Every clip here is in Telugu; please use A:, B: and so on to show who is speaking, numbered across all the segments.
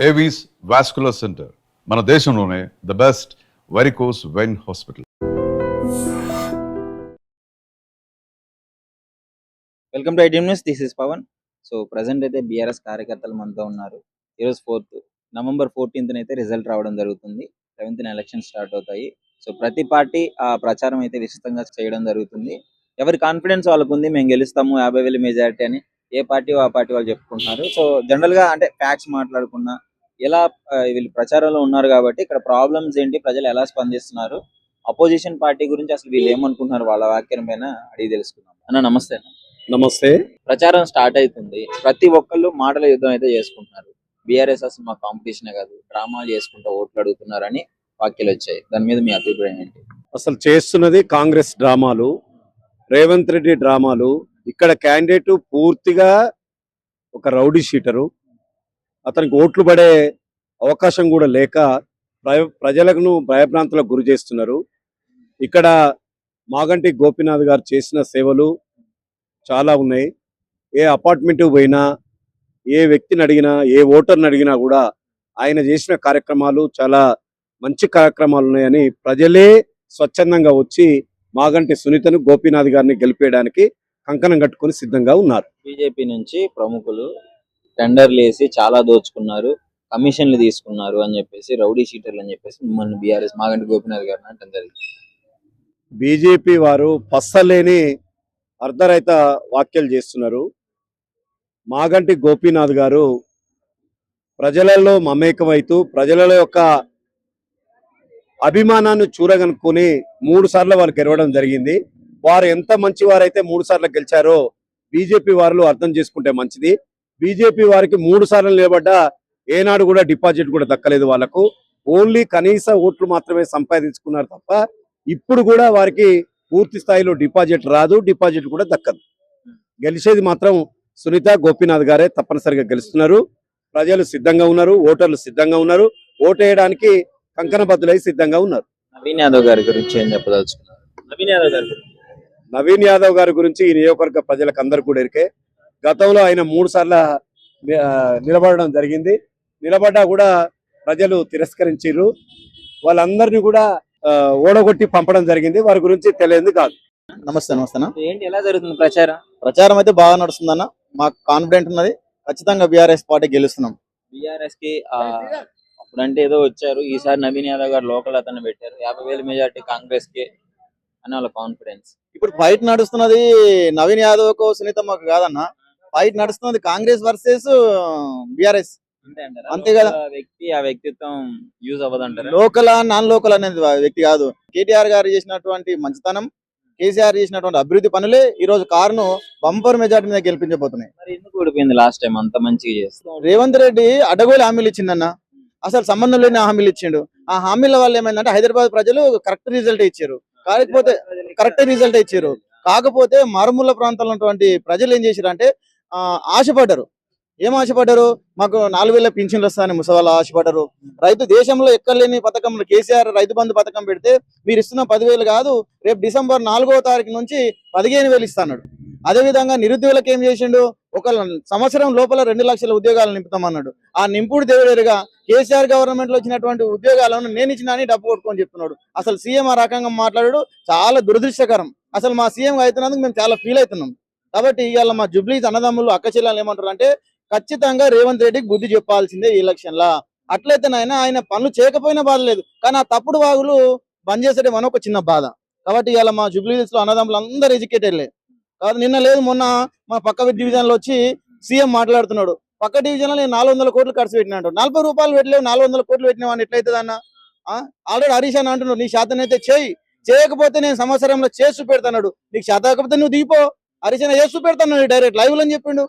A: ఏవీస్ వాస్కులర్ సెంటర్ మన దేశంలోనే the best varicose vein hospital.
B: Welcome to iDream news. This is Pavan. So present అయితే బీఆర్ఎస్ కార్యకర్తలు మనతో ఉన్నారు. ఈరోజు నవంబర్ 14th అయితే రిజల్ట్ రావడం జరుగుతుంది. 11th ఎలక్షన్ స్టార్ట్ అవుతాయి. సో ప్రతి పార్టీ ఆ ప్రచారం అయితే విస్తృతంగా చేయడం జరుగుతుంది. ఎవరి కాన్ఫిడెన్స్ వాళ్ళకు ఉంది, మేము గెలుస్తాము 50,000 మెజారిటీ అని ఏ పార్టీ ఆ పార్టీ వాళ్ళు చెప్పుకుంటున్నారు. సో జనరల్ గా అంటే ఫ్యాక్ట్స్ మాట్లాడుకున్నా ఎలా వీళ్ళు ప్రచారంలో ఉన్నారు కాబట్టి ఇక్కడ ప్రాబ్లమ్స్ ఏంటి, ప్రజలు ఎలా స్పందిస్తున్నారు, అపోజిషన్ పార్టీ గురించి అసలు వీళ్ళు ఏమనుకుంటున్నారు వాళ్ళ వ్యాఖ్యల పైన అడిగి తెలుసుకుందాం. అన్న నమస్తే.
C: నమస్తే.
B: ప్రచారం స్టార్ట్ అవుతుంది, ప్రతి ఒక్కళ్ళు మాటల యుద్ధం అయితే చేసుకుంటున్నారు. బీఆర్ఎస్ అసలు మా కాంపిటీషన్ కాదు, డ్రామాలు చేసుకుంటూ ఓట్లు అడుగుతున్నారని వ్యాఖ్యలు వచ్చాయి. దాని మీద మీ అభిప్రాయం ఏంటి?
C: అసలు చేస్తున్నది కాంగ్రెస్ డ్రామాలు, రేవంత్ రెడ్డి డ్రామాలు. ఇక్కడ క్యాండిడేట్ పూర్తిగా ఒక రౌడీ షీటరు. అతనికి ఓట్లు పడే అవకాశం కూడా లేక ప్రజలను భయభ్రాంతులకు గురి చేస్తున్నారు. ఇక్కడ మాగంటి గోపీనాథ్ గారు చేసిన సేవలు చాలా ఉన్నాయి. ఏ అపార్ట్మెంట్ పోయినా, ఏ వ్యక్తిని అడిగినా, ఏ ఓటర్ని అడిగినా కూడా ఆయన చేసిన కార్యక్రమాలు చాలా మంచి కార్యక్రమాలు ఉన్నాయని ప్రజలే స్వచ్ఛందంగా వచ్చి మాగంటి సునీతను, గోపీనాథ్ గారిని గెలిపేయడానికి కంకణం కట్టుకొని సిద్ధంగా ఉన్నారు.
B: బీజేపీ నుంచి ప్రముఖులు టెండర్లు వేసి చాలా దోచుకున్నారు, కమిషన్లు తీసుకున్నారు అని చెప్పేసి, రౌడీ షీటర్లు అని చెప్పేసి మిమ్మల్ని బీఆర్ఎస్ మాగంటి గోపీనాథ్ గారిని అంటే జరిగింది.
C: బీజేపీ వారు పස්සలేని అర్ధరహిత వ్యాఖ్యలు చేస్తున్నారు. మాగంటి గోపీనాథ్ గారు ప్రజలలో మమేకమైతూ ప్రజల యొక్క అభిమానాన్ని చూరగనుకొని 3 సార్లు వారు గెలవడం జరిగింది. వారు ఎంత మంచి వారైతే 3 సార్లు గెలిచారో బీజేపీ వారు అర్థం చేసుకుంటే మంచిది. బీజేపీ వారికి 3 సార్లు నిలబడ్డా ఏనాడు కూడా డిపాజిట్ కూడా దక్కలేదు. వాళ్ళకు ఓన్లీ కనీస ఓట్లు మాత్రమే సంపాదించుకున్నారు తప్ప ఇప్పుడు కూడా వారికి పూర్తి స్థాయిలో డిపాజిట్ రాదు, డిపాజిట్ కూడా దక్కదు. గెలిచేది మాత్రం సునీత, గోపీనాథ్ గారే తప్పనిసరిగా గెలుస్తున్నారు. ప్రజలు సిద్ధంగా ఉన్నారు, ఓటర్లు సిద్ధంగా ఉన్నారు, ఓటేయడానికి కంకణబద్దులై సిద్ధంగా ఉన్నారు.
B: నవీన్ యాదవ్ గారి గురించి ఏం చెప్పదలుచుకున్నారు?
C: నవీన్ యాదవ్ గారి గురించి ఈ నియోజకవర్గ ప్రజలకు అందరు కూడా ఎరికే. గతంలో ఆయన 3 సార్లు నిలబడడం జరిగింది. నిలబడ్డా కూడా ప్రజలు తిరస్కరించారు. వాళ్ళందరినీ కూడా ఓడగొట్టి పంపడం జరిగింది. వారి గురించి తెలియదు కాదు.
D: నమస్తే.
B: ఏంటి, ఎలా జరుగుతుంది
D: ప్రచారం అయితే బాగా నడుస్తుందన్న. మాకు కాన్ఫిడెంట్ ఉన్నది, ఖచ్చితంగా బీఆర్ఎస్ పార్టీ గెలుస్తున్నాం.
B: బీఆర్ఎస్ కి అప్పుడంటే ఏదో వచ్చారు, ఈసారి నవీన్ యాదవ్ గారు లోకల్ అతను పెట్టారు, 50,000 మెజార్టీ కాంగ్రెస్ కి అని వాళ్ళ కాన్ఫిడెన్స్.
D: ఇప్పుడు ఫైట్ నడుస్తున్నది నవీన్ యాదవ్ కో సునీతమ్మకు కాదన్న, ఫైట్ నడుస్తున్నది కాంగ్రెస్ వర్సెస్ బీఆర్ఎస్. అంతే కదా.
B: ఆ వ్యక్తిత్వం యూజ్ అవ్వదంటారు.
D: లోకల్ నాన్ లోకల్ అనేది వ్యక్తి కాదు. కేటీఆర్ గారు చేసినటువంటి మంచితనం, కేసీఆర్ చేసినటువంటి అభివృద్ధి పనులే ఈ రోజు కారును బంపర్ మెజార్టీ మీద గెలిపించబోతున్నాయి.
B: మరి ఎందుకు ఓడిపోయింది లాస్ట్ టైం అంత మంచిగా చేస్తాం?
D: రేవంత్ రెడ్డి అడ్డగోలు హామీలు ఇచ్చిందన్న, అసలు సంబంధం లేని హామీలు ఇచ్చిండు. ఆ హామీల వల్ల ఏమైందంటే హైదరాబాద్ ప్రజలు కరెక్ట్ రిజల్ట్ ఇచ్చారు. కాకపోతే మారుమూల ప్రాంతాల్లో ఉన్నటువంటి ప్రజలు ఏం చేశారు అంటే ఆశపడ్డారు. ఏం ఆశపడ్డారు? మాకు 4,000 పింఛన్లు వస్తాయని ముసవాళ్ళు ఆశపడ్డారు. రైతు దేశంలో ఎక్కడ లేని పథకంలో కేసీఆర్ రైతు బంధు పథకం పెడితే మీరు ఇస్తున్న 10,000 కాదు, రేపు డిసెంబర్ 4వ తారీఖు నుంచి 15,000 ఇస్తాడు. అదేవిధంగా నిరుద్యోగులకు ఏం చేసిండు? ఒక సంవత్సరం లోపల 2 లక్షల ఉద్యోగాలు నింపుతామన్నాడు. ఆ నింపుడు దేవుడేరుగా కేసీఆర్ గవర్నమెంట్ లో వచ్చినటువంటి ఉద్యోగాలను నేను ఇచ్చిన అని డబ్బు కొట్టుకొని చెప్తున్నాడు. అసలు సీఎం ఆ రకంగా మాట్లాడాడు, చాలా దురదృష్టకరం. అసలు మా సీఎం అవుతున్నందుకు మేము చాలా ఫీల్ అవుతున్నాం. కాబట్టి ఇవాళ మా జుబ్లీస్ అన్నదమ్ములు, అక్క చెల్లెలు ఏమంటారు అంటే ఖచ్చితంగా రేవంత్ రెడ్డికి బుద్ధి చెప్పాల్సిందే ఈ ఎలక్షన్ లా. అట్లయితే ఆయన పనులు చేయకపోయినా బాధ లేదు, కానీ ఆ తప్పుడు వాగులు బంద్ చేసేదేమని ఒక చిన్న బాధ. కాబట్టి ఇవాళ మా జుబ్లీస్ లో అన్నదమ్ములు అందరూ ఎడ్యుకేటెడ్లే. కాబట్టి నిన్న లేదు మొన్న మా పక్క డివిజన్ లో వచ్చి సీఎం మాట్లాడుతున్నాడు, పక్క డివిజన్ లో నేను 400 కోట్లు ఖర్చు పెట్టినాడు. 40 రూపాయలు పెట్టలేవు, 400 కోట్లు పెట్టినావు అని ఎట్లయితుంది అన్న? ఆల్రెడీ హరీష్ అని అంటున్నాడు, నీ శాతనైతే చేయకపోతే నేను సంవత్సరంలో చేసి పెడతాడు. నీకు శాత కాకపోతే నువ్వు దిగిపో, హరీష్ అన్న చేసి పెడతాను డైరెక్ట్ లైవ్ అని చెప్పిండు.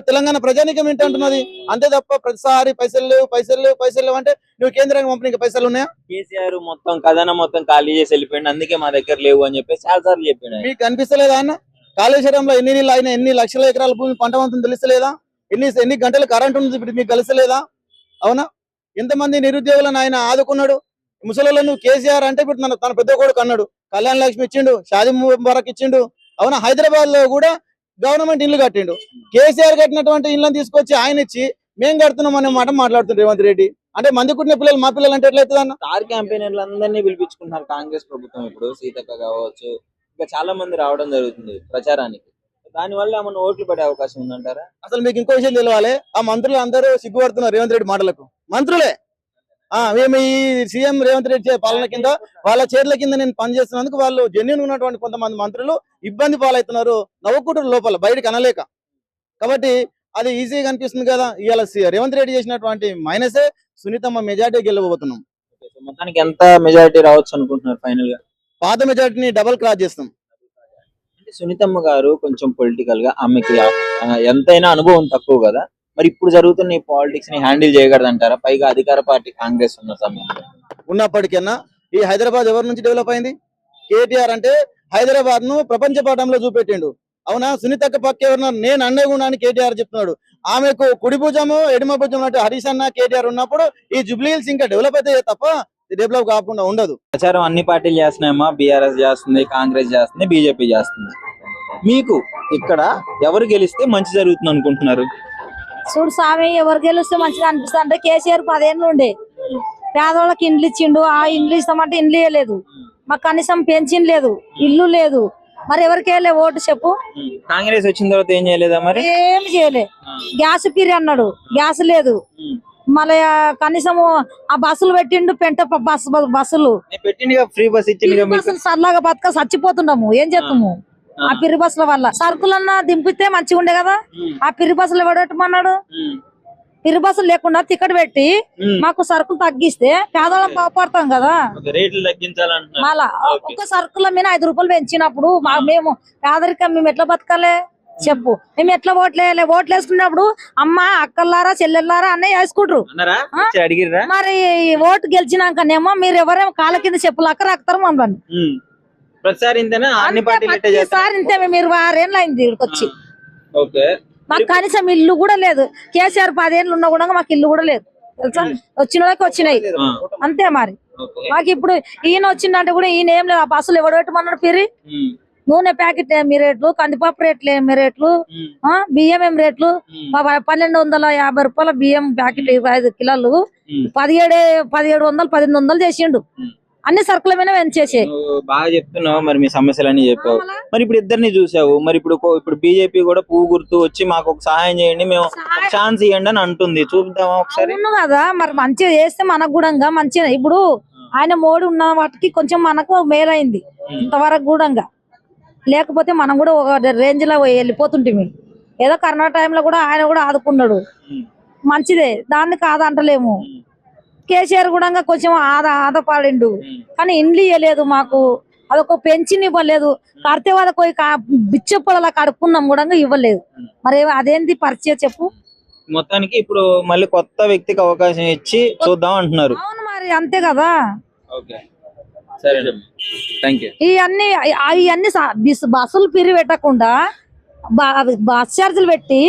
D: తెలంగాణ ప్రజానికం ఏంటంటున్నది అంతే తప్ప ప్రతిసారి పైసలు లేవు అంటే నువ్వు కేంద్రానికి పంపిణీ పైసలు ఉన్నాయా?
B: కేసీఆర్ మొత్తం ఖజానా మొత్తం ఖాళీ చేసి వెళ్ళిపోయింది, అందుకే మా దగ్గర లేవు అని చెప్పేసి చాలా సార్లు చెప్పిండు.
D: మీకు కనిపిస్తలేదా అన్న? కాళేశ్వరంలో ఎన్ని నీళ్ళు అయినా, ఎన్ని లక్షల ఎకరాల భూమి పంట వంతుంది తెలుస్తలేదా? ఎన్ని గంటలు కరెంట్ ఉంది ఇప్పుడు మీకు తెలుస్తలేదా? అవునా? ఎంతమంది నిరుద్యోగులను ఆయన ఆదుకున్నాడు. ముసలిలో నువ్వు కేసీఆర్ అంటే ఇప్పుడు తన పెద్ద కొడుకు అన్నాడు, కళ్యాణ లక్ష్మి ఇచ్చిండు, షాదీ ముబారక్ ఇచ్చిండు. అవునా? హైదరాబాద్ లో కూడా గవర్నమెంట్ ఇల్లు కట్టిండు. కేసీఆర్ కట్టినటువంటి ఇళ్ళని తీసుకొచ్చి ఆయన ఇచ్చి మేము కడుతున్నాం అనే మాట మాట్లాడుతున్నారు రేవంత్ రెడ్డి. అంటే మంది కుట్టిన పిల్లలు మా పిల్లలు అంటే ఎట్లయితుంది అన్న?
B: స్టార్ క్యాంపెయినర్లు అందరినీ పిలిపించుకుంటున్నారు కాంగ్రెస్ ప్రభుత్వం. ఇప్పుడు సీతక్క కావచ్చు, ఇంకా చాలా మంది రావడం జరుగుతుంది ప్రచారానికి. దాని వల్ల ఏమన్నా ఓట్లు పడే అవకాశం ఉందంటారా?
D: అసలు మీకు ఇంకో విషయం తెలియాలి, ఆ మంత్రులు అందరూ సిగ్గుపడుతున్నారు రేవంత్ రెడ్డి మాటలకు. మంత్రులే మేము ఈ సీఎం రేవంత్ రెడ్డి పాలన కింద వాళ్ళ చైర్ల కింద నేను పనిచేస్తున్నందుకు వాళ్ళు జెన్యున్ ఉన్నటువంటి కొంతమంది మంత్రులు ఇబ్బంది పాలవుతున్నారు, నవ్వుకుంటారు లోపల, బయటకు అనలేక. కాబట్టి అది ఈజీగా అనిపిస్తుంది కదా. ఇవాళ రేవంత్ రెడ్డి చేసినటువంటి మైనసే సునీతమ్మ మెజార్టీ గెలవబోతున్నాం.
B: మొత్తానికి ఎంత మెజారిటీ రావచ్చు అనుకుంటున్నారు ఫైనల్ గా?
D: పాత మెజార్టీని డబల్ క్రాస్ చేస్తాం.
B: అంటే సునీతమ్మ గారు కొంచెం పొలిటికల్ గా ఆమెకి ఎంతైనా అనుభవం తక్కువ కదా, మరి ఇప్పుడు జరుగుతున్న ఈ పాలిటిక్స్ ని హ్యాండిల్ చేయగలదంటారా? పైగా అధికార పార్టీ కాంగ్రెస్ ఉన్న సమయంలో.
D: ఉన్నప్పటికన్నా ఈ హైదరాబాద్ ఎవరి నుంచి డెవలప్ అయింది? కేటీఆర్ అంటే హైదరాబాద్ ను ప్రపంచ పటంలో చూపెట్టిండు. అవునా? సునీతక్క పక్క ఎవరున్నారు? నేను అండగున్నా అని కేటీఆర్ చెప్తున్నాడు. ఆమెకు కుడి భుజము ఎడమ భుజం అంటే హరీష్ అన్న కేటీఆర్ ఉన్నప్పుడు ఈ జూబ్లీ హిల్స్ ఇంకా డెవలప్ అయితే తప్ప డెవలప్ కాకుండా ఉండదు.
B: ప్రచారం అన్ని పార్టీలు చేస్తున్నాయమ్మా. బీఆర్ఎస్ చేస్తుంది, కాంగ్రెస్ చేస్తుంది, బీజేపీ చేస్తుంది. మీకు ఇక్కడ ఎవరు గెలిస్తే మంచి జరుగుతుంది అనుకుంటున్నారు?
E: చూడు స్వామి, ఎవరు గెలిస్తే మంచిగా అనిపిస్తుంది అంటే కేసీఆర్ 10 ఏళ్ళు ఉండే పేదవాళ్ళకి ఇండ్లు ఇచ్చిండు. ఆ ఇండ్లు ఇస్తామంటే ఇండ్లు ఇవ్వలేదు, మాకు కనీసం పెన్షన్ లేదు, ఇల్లు లేదు. మరి ఎవరికి వెళ్ళే ఓటు చెప్పు?
B: కాంగ్రెస్ వచ్చిన తర్వాత ఏం చేయలేదా మరి?
E: ఏం చేయలే. గ్యాస్ పిరి అన్నాడు, గ్యాస్ లేదు. మళ్ళీ కనీసము ఆ బస్సులు పెట్టిండు, పెంట బస్సులు
B: పెట్టింది, ఫ్రీ బస్ ఇచ్చింది.
E: బస్సులు సరళగా బతక చచ్చిపోతున్నాము, ఏం చేస్తాము? ఆ పిరి బస్సుల వల్ల సరుకులన్నా దింపితే మంచిగా ఉండే కదా. ఆ పిరి బస్సులు ఎవడెట్టమన్నాడు? పిరి బస్సులు లేకుండా టికెట్ పెట్టి మాకు సరుకులు తగ్గిస్తే పేదవాళ్ళం బాగుపడతాం కదా.
B: రేట్లు తగ్గించాలంటున్నారు.
E: మళ్ళా ఒక్క సరుకుల మీద 5 రూపాయలు పెంచినప్పుడు మేము పేదరికం మేము ఎట్లా బతకాలి చెప్పు? మేము ఎట్లా ఓట్లు వేసుకున్నప్పుడు అమ్మ అక్కలారా చెల్లెల్లారా అన్నయ్య వేసుకుంటారు. మరి ఓటు గెలిచినాకనేమో మీరు ఎవరేమో కాళ్ళ కింద చెప్పులు రాకుతారు మమ్మల్ని.
B: ప్రతిసారి ఇంతేనా? అన్ని పార్టీలు
E: ఇంతే. మీరు 6 ఏళ్ళు అయింది వచ్చి.
B: ఓకే.
E: మాకు కనీసం ఇల్లు కూడా లేదు. కేసీఆర్ 10 ఏళ్ళు ఉన్నా కూడా మాకు ఇల్లు కూడా లేదు తెలుసా. వచ్చిన వాళ్ళకి వచ్చినాయి అంతే. మరి మాకు ఇప్పుడు ఈయన వచ్చిందంటే కూడా ఈయన ఏం లేదు. ఆ బస్సులు ఎవడు పెట్టమన్నాడు? పిరి నూనె ప్యాకెట్ ఏమి రేట్లు, కందిపప్పు రేట్లు ఏమి రేట్లు, బియ్యం ఏం రేట్లు? 1250 రూపాయల బియ్యం ప్యాకెట్ 25 కిలోలు 1700, 1800 చేసిండు. అన్ని సరుకుల మీద పెంచేసే.
B: బాగా చెప్తున్నావు మరి, మీ సమస్యలన్నీ చెప్పావు. మరి ఇప్పుడు ఇద్దరిని చూసావు. మరి ఇప్పుడు బీజేపీ కూడా పువ్వు గుర్తు వచ్చి మాకు ఒక సహాయం చేయండి, మేము ఛాన్స్ ఇవ్వండి అని అంటుంది. చూద్దామా ఒకసారి?
E: కదా మరి మంచిగా చేస్తే మనకు కూడా మంచిగా. ఇప్పుడు ఆయన మోడీ ఉన్న వాటికి కొంచెం మనకు మేలైంది ఇంతవరకు కూడా. లేకపోతే మనం కూడా ఒక రేంజ్ లో వెళ్ళిపోతుంటిమి. ఏదో కరోనా టైంలో కూడా ఆయన కూడా ఆదుకున్నాడు, మంచిదే, దాన్ని కాదంటలేము. కేసీఆర్ కూడా కొంచెం ఆదపాడిండు, కానీ ఇండ్లు ఇవ్వలేదు మాకు. అదొక పెన్షన్ ఇవ్వలేదు. కడితే వాళ్ళకి బిచ్చప్పలా కడుక్కున్నాం కూడా ఇవ్వలేదు. మరి అదేంటి పరిచయం చెప్పు?
B: మొత్తానికి ఇప్పుడు మళ్ళీ కొత్త వ్యక్తికి అవకాశం ఇచ్చి చూద్దాం అంటున్నారు.
E: అవును మరి, అంతే కదా. ఇవన్నీ బస్సులు పిరి పెట్టకుండా బస్ ఛార్జీలు పెట్టి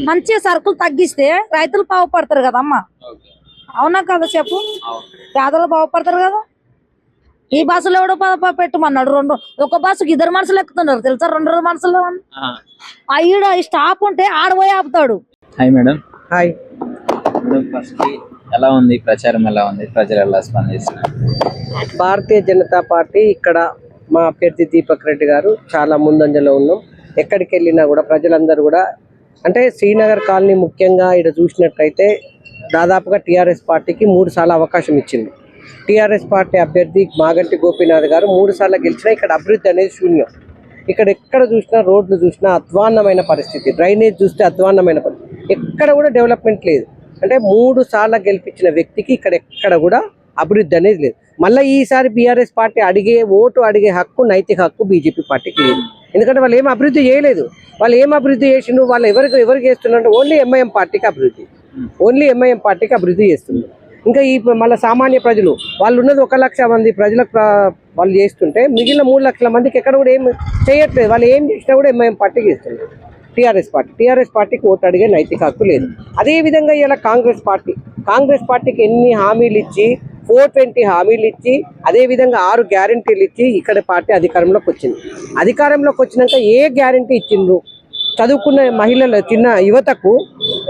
E: మంచిగా సరుకులు తగ్గిస్తే రైతులు బాగుపడతారు కదమ్మా. అవునా కదా చెప్పు? పేదలు బాగుపడతారు కదా. ఈ బస్సులో ఎవడో పెట్టమన్నాడు. ఒక బస్సుకి 2 మనుషులు ఎక్కుతున్నారు తెలుసా. 2 మనుషులు ఈడ స్టాప్ ఉంటే ఆడపోయి ఆపుతాడు.
B: Hi madam.
F: హాయ్.
B: ఫస్ట్ ఎలా ఉంది ప్రచారం? ఎలా ఉంది? ప్రజలు ఎలా స్పందిస్తున్నారు?
F: భారతీయ జనతా పార్టీ ఇక్కడ మా అభ్యర్థి దీపక్ రెడ్డి గారు చాలా ముందంజలో ఉన్నాం. ఎక్కడికి వెళ్ళినా కూడా ప్రజలందరూ కూడా అంటే శ్రీనగర్ కాలనీ ముఖ్యంగా ఇక్కడ చూసినట్లయితే దాదాపుగా టీఆర్ఎస్ పార్టీకి 3 సార్లు అవకాశం ఇచ్చింది. టీఆర్ఎస్ పార్టీ అభ్యర్థి మాగంటి గోపీనాథ్ గారు 3 సార్లు గెలిచినా ఇక్కడ అభివృద్ధి అనేది శూన్యం. ఇక్కడ ఎక్కడ చూసినా రోడ్లు చూసినా అధ్వాన్నమైన పరిస్థితి, డ్రైనేజ్ చూస్తే అధ్వాన్నమైన పరిస్థితి, ఎక్కడ కూడా డెవలప్మెంట్ లేదు. అంటే 3 సార్లు గెలిపించిన వ్యక్తికి ఇక్కడ ఎక్కడ కూడా అభివృద్ధి అనేది లేదు. మళ్ళీ ఈసారి బీఆర్ఎస్ పార్టీ ఓటు అడిగే హక్కు, నైతిక హక్కు బీజేపీ పార్టీకి లేదు. ఎందుకంటే వాళ్ళు ఏం అభివృద్ధి చేయలేదు. వాళ్ళు ఏం అభివృద్ధి చేసిండ్రు? వాళ్ళు ఎవరికి చేస్తున్నారు? ఓన్లీ ఎంఐఎం పార్టీకి అభివృద్ధి చేస్తున్నారు. ఇంకా ఈ మళ్ళీ సామాన్య ప్రజలు వాళ్ళు ఉన్నది 1 లక్ష మంది ప్రజలకు వాళ్ళు చేస్తుంటే మిగిలిన 3 లక్షల మందికి ఎక్కడ కూడా ఏం చేయట్లేదు. వాళ్ళు ఏం చేసినా కూడా ఎంఐఎం పార్టీకి చేస్తున్నారు. టీఆర్ఎస్ పార్టీకి ఓటు అడిగే నైతిక హక్కు లేదు. అదేవిధంగా ఇలా కాంగ్రెస్ పార్టీకి ఎన్ని హామీలు ఇచ్చి 420 హామీలు ఇచ్చి అదేవిధంగా 6 గ్యారంటీలు ఇచ్చి ఇక్కడ పార్టీ అధికారంలోకి వచ్చింది. అధికారంలోకి వచ్చినాక ఏ గ్యారంటీ ఇచ్చిండ్రు? చదువుకున్న మహిళలు, చిన్న యువతకు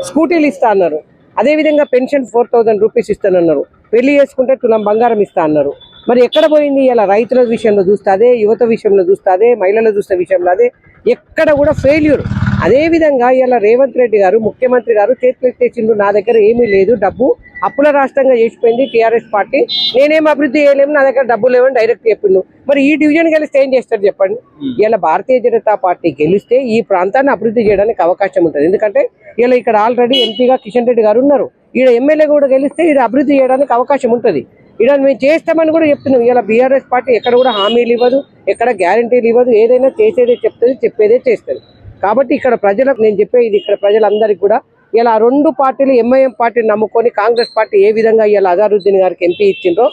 F: స్కూటీలు ఇస్తా అన్నారు. అదేవిధంగా పెన్షన్ 4,000 రూపీస్ ఇస్తానన్నారు, పెళ్లి చేసుకుంటే తులం బంగారం ఇస్తా అన్నారు. మరి ఎక్కడ పోయింది? ఇలా రైతుల విషయంలో చూస్తే అదే, యువత విషయంలో చూస్తే అదే, మహిళల చూస్తే విషయంలో అదే, ఎక్కడ కూడా ఫెయిల్యూర్. అదేవిధంగా ఇలా రేవంత్ రెడ్డి గారు ముఖ్యమంత్రి గారు చేతులు ఎత్తేసిండు, నా దగ్గర ఏమీ లేదు, డబ్బు అప్పుల రాష్ట్రంగా చేసిపోయింది టీఆర్ఎస్ పార్టీ, నేనేం అభివృద్ధి చేయలేము, నా దగ్గర డబ్బులు లేవని డైరెక్ట్ చెప్పిండు. మరి ఈ డివిజన్ గెలిస్తే ఏం చేస్తారు చెప్పండి? ఇలా భారతీయ జనతా పార్టీ గెలిస్తే ఈ ప్రాంతాన్ని అభివృద్ధి చేయడానికి అవకాశం ఉంటుంది. ఎందుకంటే ఇలా ఇక్కడ ఆల్రెడీ ఎంపీగా కిషన్ రెడ్డి గారు ఉన్నారు, ఈడ ఎమ్మెల్యే కూడా గెలిస్తే ఈడ అభివృద్ధి చేయడానికి అవకాశం ఉంటుంది. ఇలా మేము చేస్తామని కూడా చెప్తున్నాం. ఇలా బీఆర్ఎస్ పార్టీ ఎక్కడ కూడా హామీలు ఇవ్వదు, ఎక్కడ గ్యారంటీలు ఇవ్వదు, ఏదైనా చేసేదే చెప్తుంది, చెప్పేదే చేస్తుంది. కాబట్టి ఇక్కడ ప్రజలకు నేను చెప్పేది, ఇక్కడ ప్రజలందరికీ కూడా ఇలా 2 పార్టీలు ఎంఐఎం పార్టీని నమ్ముకొని కాంగ్రెస్ పార్టీ ఏ విధంగా ఇలా అజారుద్దీన్ గారికి ఎంపీ ఇచ్చిండ్రో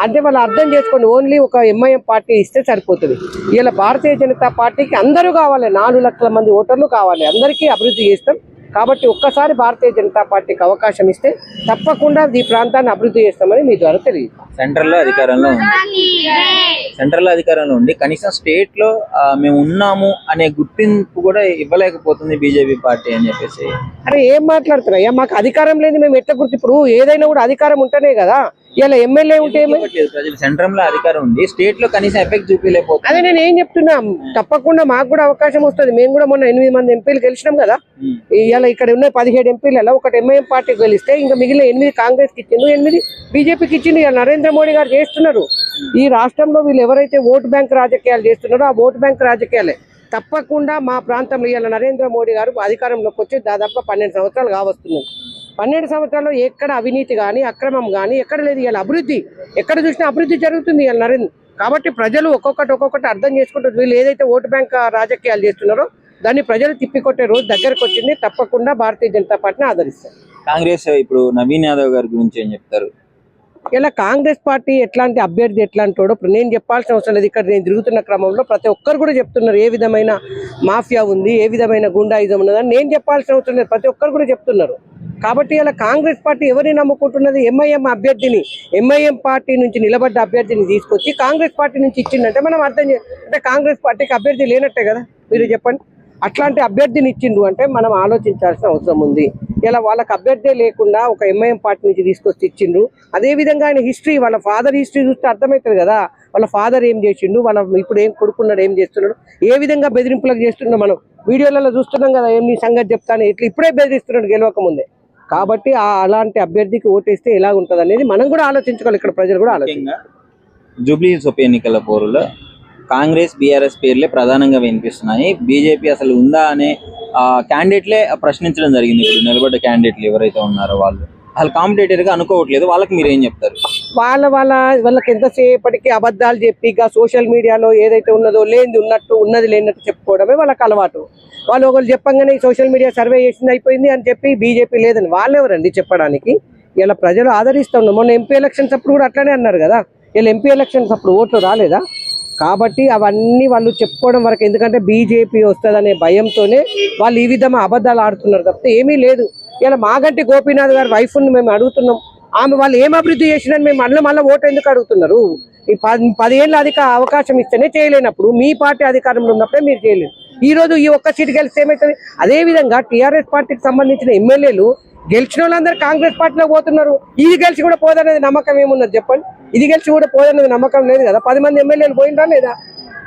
F: అంటే వాళ్ళు అర్థం చేసుకోండి. ఓన్లీ ఒక ఎంఐఎం పార్టీ ఇస్తే సరిపోతుంది. ఇలా భారతీయ జనతా పార్టీకి అందరూ కావాలి, 4 లక్షల మంది ఓటర్లు కావాలి, అందరికీ అభివృద్ధి చేస్తాం. కాబట్టి ఒక్కసారి భారతీయ జనతా పార్టీకి అవకాశం ఇస్తే తప్పకుండా ఈ ప్రాంతాన్ని అభివృద్ధి చేస్తామని మీ ద్వారా తెలియదు.
B: సెంట్రల్లో అధికారంలో ఉండి కనీసం స్టేట్ లో మేము ఉన్నాము అనే గుర్తింపు కూడా ఇవ్వలేకపోతుంది బీజేపీ పార్టీ అని చెప్పేసి.
F: అరే ఏం మాట్లాడుతున్నాయ్యా? మాకు అధికారం లేదు, మేము ఎట్లా గుర్తు? ఇప్పుడు ఏదైనా కూడా అధికారం ఉంటేనే కదా. ఇలా ఎమ్మెల్యే ఉంటే
B: ప్రజలు సెంట్రల్ లో అధికారం ఉంది, స్టేట్ లో కనీసం ఎఫెక్ట్ చూపించలేకపోతుంది.
F: అదే నేను ఏం చెప్తున్నా, తప్పకుండా మాకు కూడా అవకాశం వస్తుంది. మేము కూడా మొన్న 8 మంది ఎంపీలు గెలిచినాం కదా. ఇలా ఇక్కడ ఉన్న 17 ఎంపీలలో ఒకటి ఎంఐఎం పార్టీకి గెలిస్తే ఇంకా మిగిలిన 8 కాంగ్రెస్ కి ఇచ్చిండు, 8 బీజేపీకి ఇచ్చిండు. ఇలా నరేంద్ర మోడీ గారు చేస్తున్నారు. ఈ రాష్ట్రంలో వీళ్ళు ఎవరైతే ఓటు బ్యాంక్ రాజకీయాలు చేస్తున్నారో ఆ ఓటు బ్యాంక్ రాజకీయాలే. తప్పకుండా మా ప్రాంతంలో ఇలా నరేంద్ర మోడీ గారు అధికారంలోకి వచ్చి దాదాపు 12 సంవత్సరాలు కావస్తున్నారు. 12 సంవత్సరాల్లో ఎక్కడ అవినీతి కానీ అక్రమం కానీ ఎక్కడ లేదు. ఇలా అభివృద్ధి ఎక్కడ చూసినా అభివృద్ధి జరుగుతుంది ఇలా నరేంద్ర. కాబట్టి ప్రజలు ఒక్కొక్కటి అర్థం చేసుకుంటారు. వీళ్ళు ఏదైతే ఓటు బ్యాంక్ రాజకీయాలు చేస్తున్నారో దాన్ని ప్రజలు తిప్పికొట్టే రోజు దగ్గరకు వచ్చింది. తప్పకుండా భారతీయ జనతా పార్టీని ఆదరిస్తారు.
B: కాంగ్రెస్ ఇప్పుడు నవీన్ యాదవ్ గారి గురించి ఏం చెప్తారు?
F: ఇలా కాంగ్రెస్ పార్టీ ఎట్లాంటి అభ్యర్థి ఎట్లాంటి వాడో నేను చెప్పాల్సిన అవసరం లేదు. ఇక్కడ నేను తిరుగుతున్న క్రమంలో ప్రతి ఒక్కరు కూడా చెప్తున్నారు ఏ విధమైన మాఫియా ఉంది, ఏ విధమైన గుండాయిజం ఉన్నదని నేను చెప్పాల్సిన అవసరం లేదు, ప్రతి ఒక్కరు కూడా చెప్తున్నారు. కాబట్టి ఇలా కాంగ్రెస్ పార్టీ ఎవరిని నమ్ముకుంటున్నది? ఎంఐఎం అభ్యర్థిని, ఎంఐఎం పార్టీ నుంచి నిలబడ్డ అభ్యర్థిని తీసుకొచ్చి కాంగ్రెస్ పార్టీ నుంచి ఇచ్చిందంటే మనం అర్థం అంటే కాంగ్రెస్ పార్టీకి అభ్యర్థి లేనట్టే కదా. మీరు చెప్పండి. అట్లాంటి అభ్యర్థిని ఇచ్చిండు అంటే మనం ఆలోచించాల్సిన అవసరం ఉంది. ఇలా వాళ్ళకి అభ్యర్థే లేకుండా ఒక ఎంఐఎం పార్టీ నుంచి తీసుకొచ్చి ఇచ్చిండు. అదేవిధంగా ఆయన హిస్టరీ, వాళ్ళ ఫాదర్ హిస్టరీ చూస్తే అర్థమవుతుంది కదా. వాళ్ళ ఫాదర్ ఏం చేసిండు, వాళ్ళ ఇప్పుడు ఏం కొడుకున్నాడు, ఏం చేస్తున్నాడు, ఏ విధంగా బెదిరింపులకు చేస్తున్నాడు మనం వీడియోలలో చూస్తున్నాం కదా. ఏం నీ సంగతి చెప్తాను ఇట్లా ఇప్పుడే బెదిరిస్తున్నాడు గెలవక ముందే. కాబట్టి అలాంటి అభ్యర్థికి ఓటేస్తే ఎలా ఉంటుంది అనేది మనం కూడా ఆలోచించుకోవాలి. ఇక్కడ ప్రజలు కూడా ఆలోచించాలి.
B: జూబ్లీ హిల్స్ ఉప ఎన్నికల పోరులో కాంగ్రెస్ బీఆర్ఎస్ పేర్లే ప్రధానంగా వినిపిస్తున్నాయి. బీజేపీ అసలు ఉందా అనే క్యాండిడేట్లే ప్రశ్నించడం జరిగింది. ఇప్పుడు నిలబడ్డ క్యాండిడేట్లు ఎవరైతే ఉన్నారో వాళ్ళు అసలు కాంపిటేటర్ గా అనుకోవట్లేదు. వాళ్ళకి మీరు ఏం చెప్తారు?
F: వాళ్ళకి ఎంతసేపటికి అబద్ధాలు చెప్పి ఇక సోషల్ మీడియాలో ఏదైతే ఉన్నదో లేనిది ఉన్నట్టు, ఉన్నది లేనట్టు చెప్పుకోవడమే వాళ్ళకి అలవాటు. వాళ్ళు ఒకళ్ళు చెప్పంగానే సోషల్ మీడియా సర్వే చేసింది అయిపోయింది అని చెప్పి బీజేపీ లేదని వాళ్ళెవరండి చెప్పడానికి? ఇలా ప్రజలు ఆదరిస్తున్నారు. మొన్న ఎంపీ ఎలక్షన్స్ అప్పుడు కూడా అట్లానే అన్నారు కదా. ఇలా ఎంపీ ఎలక్షన్స్ అప్పుడు ఓట్లు రాలేదా? కాబట్టి అవన్నీ వాళ్ళు చెప్పుకోవడం వరకు, ఎందుకంటే బీజేపీ వస్తుందనే భయంతోనే వాళ్ళు ఈ విధంగా అబద్ధాలు ఆడుతున్నారు తప్పితే ఏమీ లేదు. ఇలా మాగంటి గోపీనాథ్ గారి వైఫ్ని మేము అడుగుతున్నాం, ఆమె వాళ్ళు ఏం అభివృద్ధి చేసినని మేము మళ్ళీ ఓటు ఎందుకు అడుగుతున్నారు? ఈ 10 ఏళ్ళ అవకాశం ఇస్తేనే చేయలేనప్పుడు మీ పార్టీ అధికారంలో ఉన్నప్పుడే మీరు చేయలేదు. ఈ రోజు ఈ ఒక్క సీటు గెలిస్తే ఏమవుతుంది? అదేవిధంగా టీఆర్ఎస్ పార్టీకి సంబంధించిన ఎమ్మెల్యేలు గెలిచిన వాళ్ళందరూ కాంగ్రెస్ పార్టీలో పోతున్నారు. ఇది గెలిచి కూడా పోదనేది నమ్మకం ఏమున్నది చెప్పండి? ఇది గెలిచి కూడా పోదనేది నమ్మకం లేదు కదా. 10 మంది ఎమ్మెల్యేలు పోయినరా లేదా?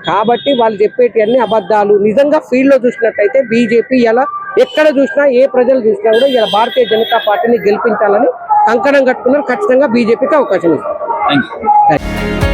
F: కాబట్టి వాళ్ళు చెప్పేటి అన్ని అబద్ధాలు. నిజంగా ఫీల్డ్ లో చూసినట్టయితే బీజేపీ ఇలా ఎక్కడ చూసినా, ఏ ప్రజలు చూసినా కూడా ఇలా భారతీయ జనతా పార్టీని గెలిపించాలని కంకణం కట్టుకున్నారు. ఖచ్చితంగా బీజేపీకి అవకాశం ఇస్తారు.
B: Thank you.